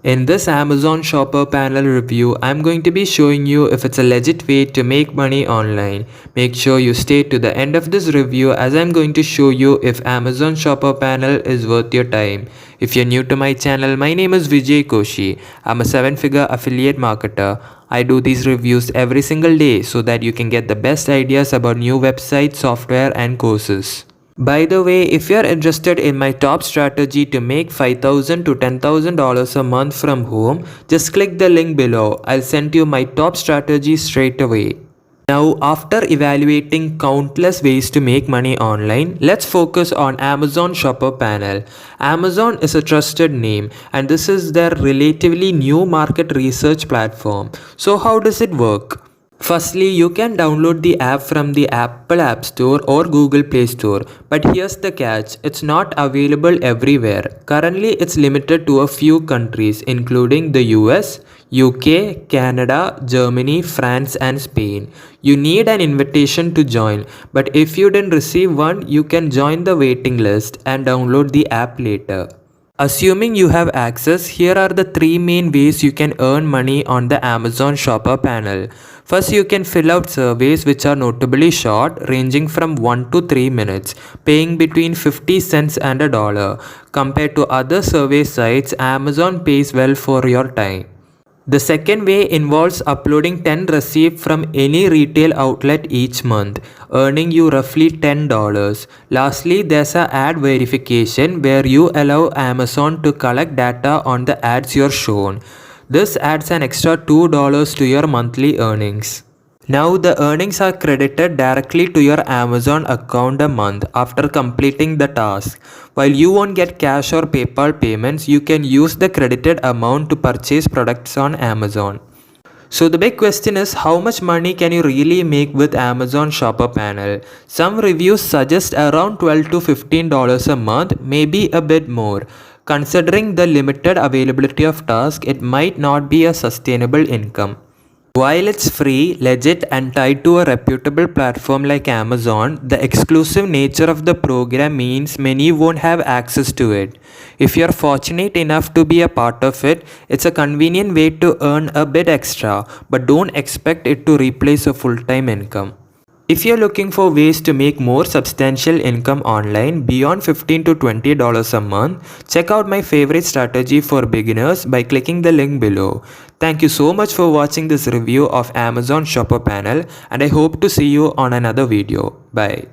In this Amazon Shopper panel review, I'm going to be showing you if it's a legit way to make money online. Make sure you stay to the end of this review as I'm going to show you if Amazon Shopper panel is worth your time. If you're new to my channel, my name is Vijay Koshi. I'm a 7-figure affiliate marketer. I do these reviews every single day so that you can get the best ideas about new websites, software and courses. By the way, if you're interested in my top strategy to make $5,000 to $10,000 a month from home, just click the link below. I'll send you my top strategy straight away. Now, after evaluating countless ways to make money online, let's focus on Amazon Shopper panel. Amazon is a trusted name and this is their relatively new market research platform. So how does it work? Firstly, you can download the app from the Apple App Store or Google Play Store. But here's the catch, it's not available everywhere. Currently, it's limited to a few countries including the US, UK, Canada, Germany, France and Spain. You need an invitation to join, but if you didn't receive one, you can join the waiting list and download the app later. Assuming you have access, here are the 3 main ways you can earn money on the Amazon Shopper panel. First, you can fill out surveys which are notably short, ranging from 1 to 3 minutes, paying between 50 cents and $1. Compared to other survey sites, Amazon pays well for your time. The second way involves uploading 10 receipts from any retail outlet each month, earning you roughly $10. Lastly, there's an ad verification where you allow Amazon to collect data on the ads you're shown. This adds an extra $2 to your monthly earnings. Now the earnings are credited directly to your Amazon account a month after completing the task. While you won't get cash or PayPal payments, you can use the credited amount to purchase products on Amazon. So the big question is, how much money can you really make with Amazon Shopper panel? Some reviews suggest around $12 to $15 a month, maybe a bit more. Considering the limited availability of tasks, it might not be a sustainable income. While it's free, legit and tied to a reputable platform like Amazon, the exclusive nature of the program means many won't have access to it. If you're fortunate enough to be a part of it, it's a convenient way to earn a bit extra, but don't expect it to replace a full-time income. If you're looking for ways to make more substantial income online beyond $15 to $20 a month, check out my favorite strategy for beginners by clicking the link below. Thank you so much for watching this review of Amazon Shopper panel and I hope to see you on another video. Bye.